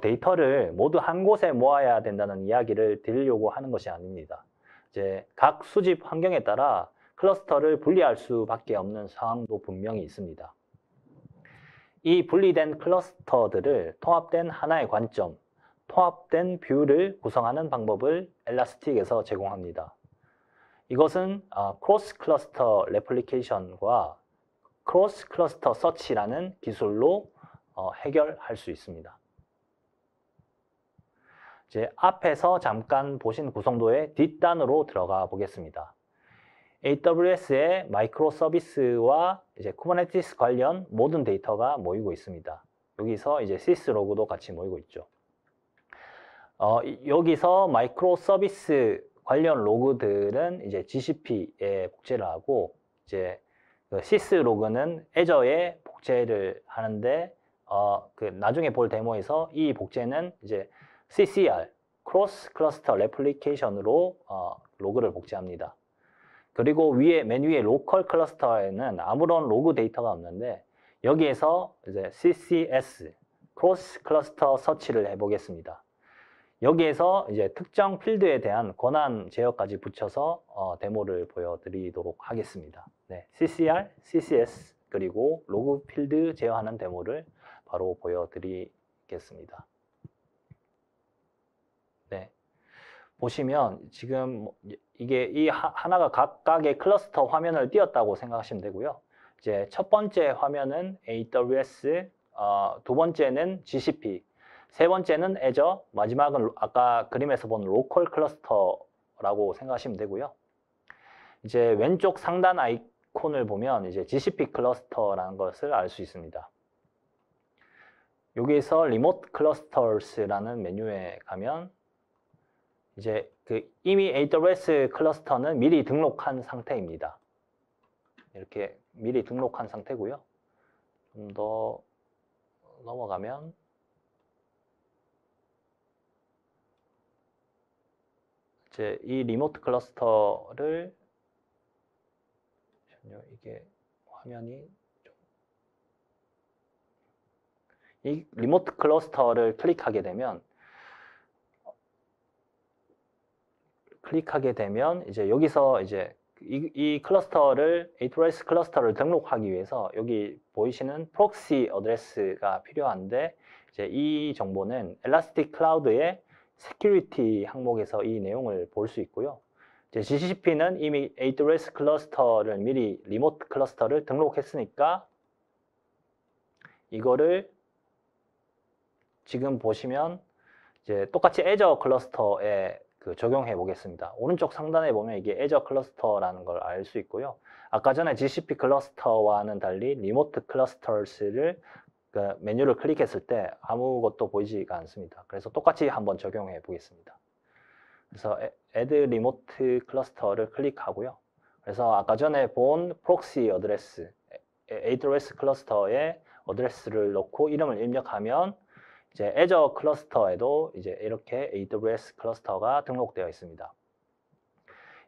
A: 데이터를 모두 한 곳에 모아야 된다는 이야기를 드리려고 하는 것이 아닙니다. 이제 각 수집 환경에 따라 클러스터를 분리할 수밖에 없는 상황도 분명히 있습니다. 이 분리된 클러스터들을 통합된 하나의 관점, 통합된 뷰를 구성하는 방법을 엘라스틱에서 제공합니다. 이것은 크로스 클러스터 레플리케이션과 크로스 클러스터 서치라는 기술로 해결할 수 있습니다. 이제 앞에서 잠깐 보신 구성도의 뒷단으로 들어가 보겠습니다. AWS의 마이크로 서비스와 이제 쿠버네티스 관련 모든 데이터가 모이고 있습니다. 여기서 이제 시스로그도 같이 모이고 있죠. 여기서 마이크로 서비스 관련 로그들은 이제 GCP에 복제를 하고 이제 그 시스로그는 애저에 복제를 하는데 나중에 볼 데모에서 이 복제는 이제 CCR, 크로스 클러스터 레플리케이션으로 로그를 복제합니다. 그리고 맨 위에 로컬 클러스터에는 아무런 로그 데이터가 없는데 여기에서 이제 CCS, 크로스 클러스터 서치를 해보겠습니다. 여기에서 이제 특정 필드에 대한 권한 제어까지 붙여서 데모를 보여드리도록 하겠습니다. 네, CCR, CCS 그리고 로그 필드 제어하는 데모를 바로 보여드리겠습니다. 네, 보시면 지금 이게 이 하나가 각각의 클러스터 화면을 띄었다고 생각하시면 되고요. 이제 첫 번째 화면은 AWS, 두 번째는 GCP, 세 번째는 애저, 마지막은 아까 그림에서 본 로컬 클러스터라고 생각하시면 되고요. 이제 왼쪽 상단 아이콘을 보면 이제 GCP 클러스터라는 것을 알 수 있습니다. 여기에서 리모트 클러스터스라는 메뉴에 가면 이제 이미 AWS 클러스터는 미리 등록한 상태입니다. 이렇게 미리 등록한 상태고요. 좀 더 넘어가면 이제 이 리모트 클러스터를 이게 화면이 이 리모트 클러스터를 클릭하게 되면 이제 여기서 이제 이 클러스터를 AWS 클러스터를 등록하기 위해서 여기 보이시는 프록시 어드레스가 필요한데 이제 이 정보는 엘라스틱 클라우드의 세큐리티 항목에서 이 내용을 볼 수 있고요. 이제 GCP는 이미 AWS 클러스터를 미리 리모트 클러스터를 등록했으니까 이거를 지금 보시면 이제 똑같이 애저 클러스터에 적용해 보겠습니다. 오른쪽 상단에 보면 이게 애저 클러스터라는 걸 알 수 있고요. 아까 전에 GCP 클러스터와는 달리 리모트 클러스터스를 메뉴를 클릭했을 때 아무것도 보이지가 않습니다. 그래서 똑같이 한번 적용해 보겠습니다. 그래서 Add Remote Cluster를 클릭하고요. 그래서 아까 전에 본 프록시 어드레스, AWS 클러스터의 어드레스를 넣고 이름을 입력하면 이제 애저 클러스터에도 이제 이렇게 AWS 클러스터가 등록되어 있습니다.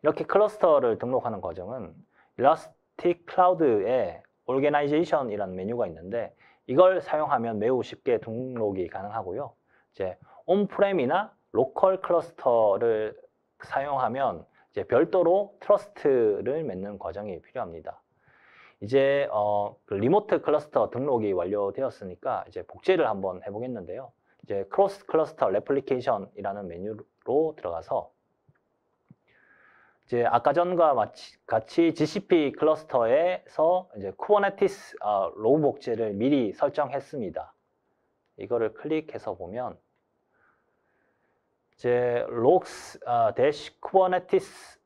A: 이렇게 클러스터를 등록하는 과정은 일라스틱 클라우드에 Organization이라는 메뉴가 있는데 이걸 사용하면 매우 쉽게 등록이 가능하고요. 이제 온프렘이나 로컬 클러스터를 사용하면 이제 별도로 트러스트를 맺는 과정이 필요합니다. 이제 리모트 클러스터 등록이 완료되었으니까 이제 복제를 한번 해보겠는데요. 이제 크로스 클러스터 레플리케이션이라는 메뉴로 들어가서 이제 아까 전과 같이 GCP 클러스터에서 이제 쿠버네티스 로우 복제를 미리 설정했습니다. 이거를 클릭해서 보면 이제 logs kubernetes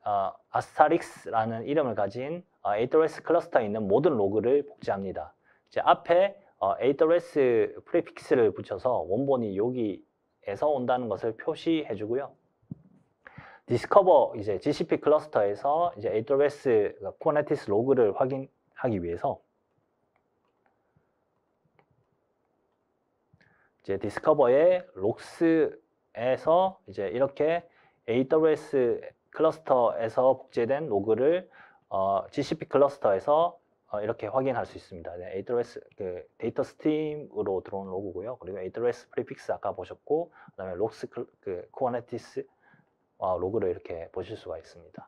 A: asterix라는 이름을 가진 AWS 클러스터에 있는 모든 로그를 복제합니다. 이제 앞에 AWS 프리픽스를 붙여서 원본이 여기에서 온다는 것을 표시해 주고요. 디스커버 이제 GCP 클러스터에서 이제 AWS Kubernetes 로그를 확인하기 위해서 이제 디스커버의 록스에서 이제 이렇게 AWS 클러스터에서 복제된 로그를 GCP 클러스터에서 이렇게 확인할 수 있습니다. 네, AWS 그 데이터 스트림으로 들어온 로그고요. 그리고 AWS 프리픽스 아까 보셨고, 그다음에 록스 그 Kubernetes 로그를 이렇게 보실 수가 있습니다.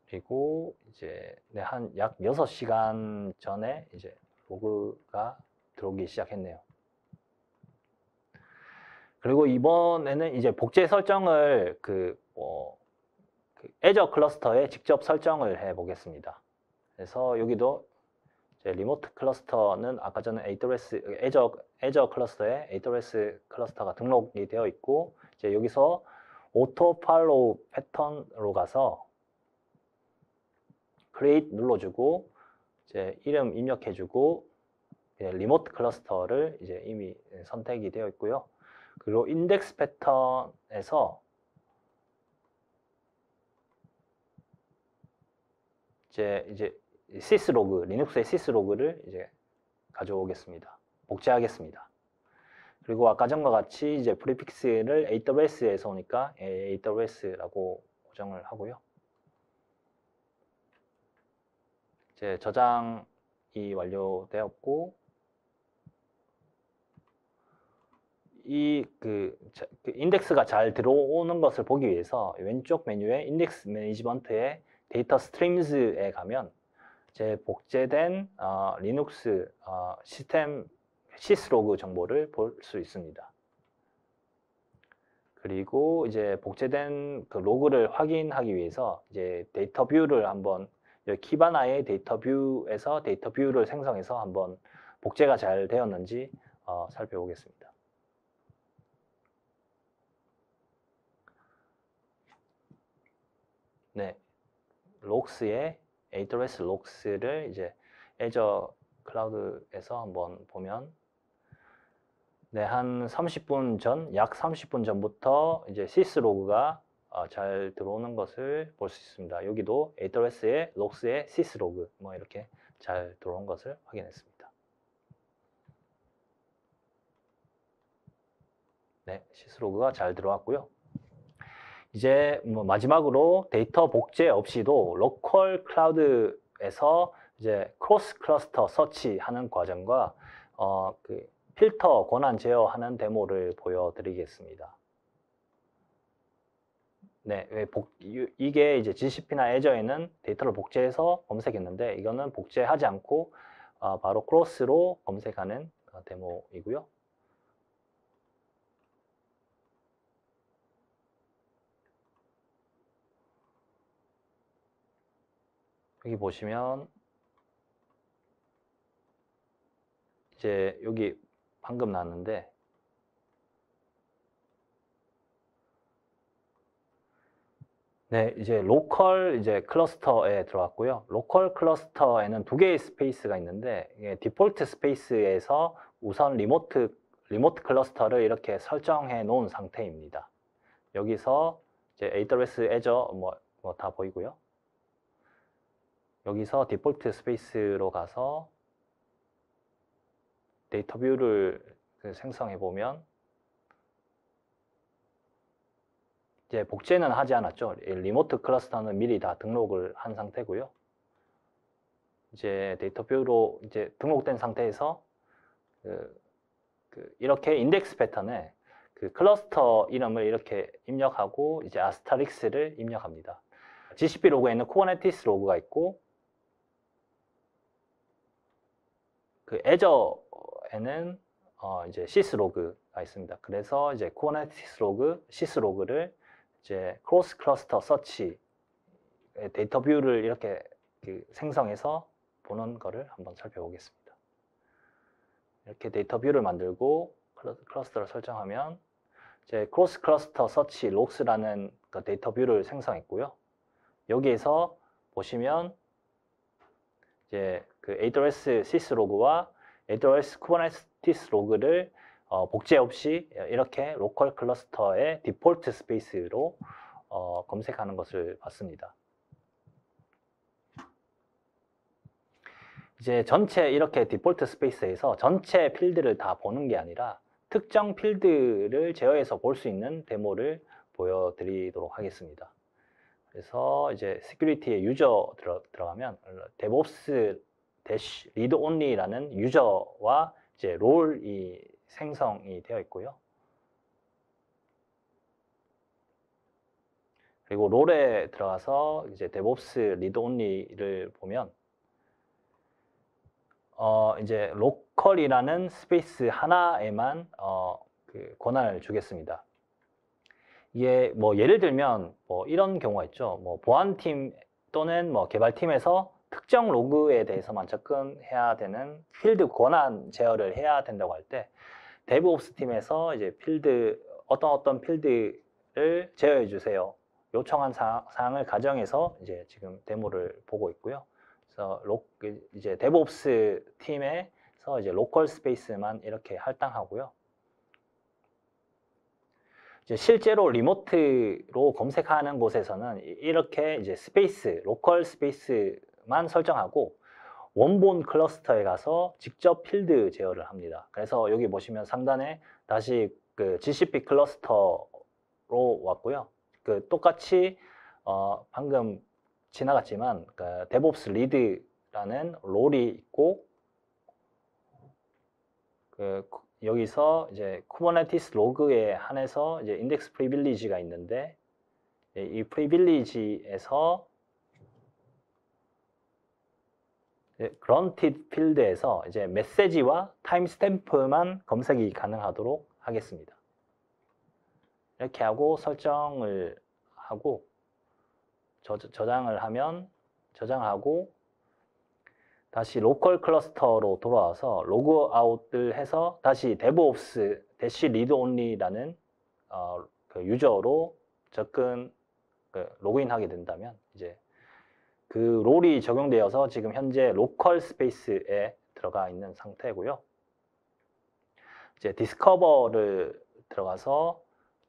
A: 그리고 이제 한 약 6시간 전에 이제 로그가 들어오기 시작했네요. 그리고 이번에는 이제 복제 설정을 그 애저 클러스터에 직접 설정을 해 보겠습니다. 그래서 여기도 이제 리모트 클러스터는 아까 전에 AWS 애저 클러스터에 AWS 클러스터가 등록이 되어 있고, 이제 여기서 오토 팔로우 패턴으로 가서 create 눌러주고 이제 이름 입력해주고 리모트 클러스터를 이제 이미 선택이 되어 있고요. 그리고 인덱스 패턴에서 이제 시스로그, 리눅스의 시스로그를 이제 가져오겠습니다. 복제하겠습니다. 그리고 아까 전과 같이 이제 프리픽스를 AWS에서 오니까 AWS라고 고정을 하고요. 이제 저장이 완료되었고, 그 인덱스가 잘 들어오는 것을 보기 위해서 왼쪽 메뉴에 인덱스 매니지먼트의 데이터 스트림즈에 가면 이제 복제된 리눅스 시스템 시스로그 정보를 볼 수 있습니다. 그리고 이제 복제된 그 로그를 확인하기 위해서 이제 데이터 뷰를 한번 키바나의 데이터 뷰에서 데이터 뷰를 생성해서 한번 복제가 잘 되었는지 살펴보겠습니다. 네, 록스의 AWS 록스를 이제 애저 클라우드에서 한번 보면, 네, 한 30분 전, 약 30분 전부터 이제 시스로그가 잘 들어오는 것을 볼 수 있습니다. 여기도 AWS의 록스의 시스로그 뭐 이렇게 잘 들어온 것을 확인했습니다. 네, 시스로그가 잘 들어왔고요. 이제 뭐 마지막으로 데이터 복제 없이도 로컬 클라우드에서 이제 크로스 클러스터 서치하는 과정과 그 필터 권한 제어하는 데모를 보여드리겠습니다. 네, 이게 이제 GCP나 애저에는 데이터를 복제해서 검색했는데, 이거는 복제하지 않고 바로 크로스로 검색하는 데모이고요. 여기 보시면 이제 여기 방금 나왔는데, 네, 이제 로컬 이제 클러스터에 들어왔고요. 로컬 클러스터에는 두 개의 스페이스가 있는데, 디폴트 스페이스에서 우선 리모트 클러스터를 이렇게 설정해 놓은 상태입니다. 여기서 이제 AWS 애저 뭐 다 보이고요. 여기서 디폴트 스페이스로 가서 데이터 뷰를 생성해 보면 이제 복제는 하지 않았죠. 리모트 클러스터는 미리 다 등록을 한 상태고요. 이제 데이터 뷰로 이제 등록된 상태에서 이렇게 인덱스 패턴에 그 클러스터 이름을 이렇게 입력하고 이제 아스타릭스를 입력합니다. GCP 로그에는 Kubernetes 로그가 있고, 그 애저에는 이제 sys 로그가 있습니다. 그래서 이제 Kubernetes 로그, sys 로그를 이제 크로스 클러스터 서치 데이터 뷰를 이렇게 생성해서 보는 거를 한번 살펴보겠습니다. 이렇게 데이터 뷰를 만들고 클러스터를 설정하면 이제 크로스 클러스터 서치 록스라는 그 데이터 뷰를 생성했고요. 여기에서 보시면 이제 그 AWS sys로그와 AWS kubernetes 로그를 복제 없이 이렇게 로컬 클러스터의 디폴트 스페이스로 검색하는 것을 봤습니다. 이제 전체 이렇게 디폴트 스페이스에서 전체 필드를 다 보는 게 아니라 특정 필드를 제어해서 볼 수 있는 데모를 보여드리도록 하겠습니다. 그래서 이제 시큐리티에 유저 들어가면 DevOps read only라는 유저와 이제 롤이 생성이 되어 있고요. 그리고 롤에 들어가서 이제 DevOps read only를 보면 이제 로컬이라는 스페이스 하나에만 그 권한을 주겠습니다. 이게 뭐 예를 들면 뭐 이런 경우가 있죠. 뭐 보안팀 또는 뭐 개발팀에서 특정 로그에 대해서만 접근해야 되는 필드 권한 제어를 해야 된다고 할 때 DevOps 팀에서 이제 필드 어떤 필드를 제어해 주세요. 요청한 사항을 가정해서 이제 지금 데모를 보고 있고요. 그래서 이제 DevOps 팀에서 이제 로컬 스페이스만 이렇게 할당하고요. 이제 실제로 리모트로 검색하는 곳에서는 이렇게 이제 스페이스, 로컬 스페이스만 설정하고 원본 클러스터에 가서 직접 필드 제어를 합니다. 그래서 여기 보시면 상단에 다시 그 GCP 클러스터로 왔고요. 그 똑같이 방금 지나갔지만 그 DevOps Lead라는 롤이 있고 여기서 이제 Kubernetes 로그에 한해서 이제 인덱스 프리빌리지가 있는데 이 프리빌리지에서 granted 필드에서 이제 메시지와 타임스탬프만 검색이 가능하도록 하겠습니다. 이렇게 하고 설정을 하고 저장을 하면 저장하고 다시 로컬 클러스터로 돌아와서 로그아웃을 해서 다시 DevOps read only라는 그 유저로 로그인하게 된다면 이제 그 롤이 적용되어서 지금 현재 로컬 스페이스에 들어가 있는 상태고요. 이제 디스커버를 들어가서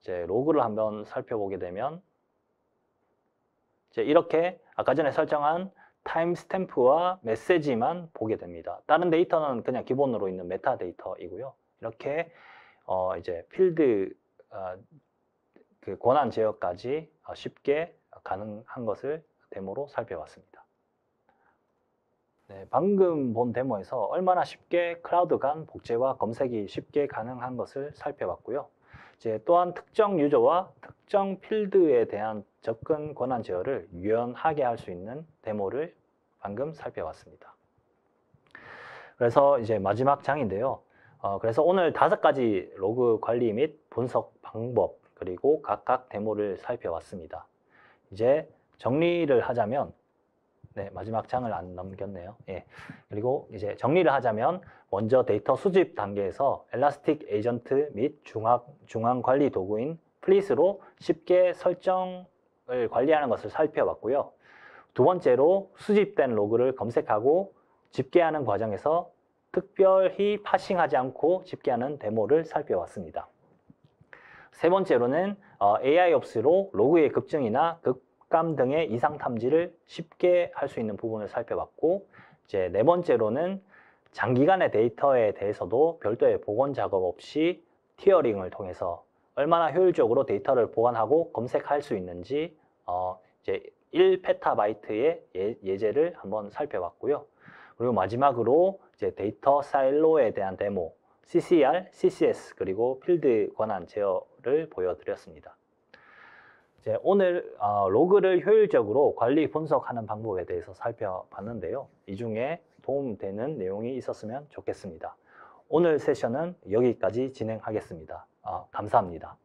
A: 이제 로그를 한번 살펴보게 되면 이제 이렇게 아까 전에 설정한 타임스탬프와 메시지만 보게 됩니다. 다른 데이터는 그냥 기본으로 있는 메타데이터이고요. 이렇게 이제 필드 그 권한 제어까지 쉽게 가능한 것을 데모로 살펴봤습니다. 네, 방금 본 데모에서 얼마나 쉽게 클라우드 간 복제와 검색이 쉽게 가능한 것을 살펴봤고요. 이제 또한 특정 유저와 특정 필드에 대한 접근 권한 제어를 유연하게 할 수 있는 데모를 방금 살펴봤습니다. 그래서 이제 마지막 장인데요. 그래서 오늘 5가지 로그 관리 및 분석 방법 그리고 각각 데모를 살펴봤습니다. 이제 정리를 하자면 네, 마지막 장을 안 넘겼네요. 예. 그리고 이제 정리를 하자면 먼저 데이터 수집 단계에서 엘라스틱 에이전트 및 중앙 관리 도구인 플릿으로 쉽게 설정을 관리하는 것을 살펴봤고요. 두 번째로 수집된 로그를 검색하고 집계하는 과정에서 특별히 파싱하지 않고 집계하는 데모를 살펴봤습니다. 세 번째로는 AIOps로 로그의 급증이나 급감 등의 이상 탐지를 쉽게 할 수 있는 부분을 살펴봤고, 이제 네 번째로는 장기간의 데이터에 대해서도 별도의 복원 작업 없이 티어링을 통해서 얼마나 효율적으로 데이터를 보관하고 검색할 수 있는지 이제 1페타바이트의 예제를 한번 살펴봤고요. 그리고 마지막으로 이제 데이터 사일로에 대한 데모, CCR, CCS 그리고 필드 권한 제어를 보여드렸습니다. 이제 오늘 로그를 효율적으로 관리 분석하는 방법에 대해서 살펴봤는데요. 이 중에 도움되는 내용이 있었으면 좋겠습니다. 오늘 세션은 여기까지 진행하겠습니다. 감사합니다.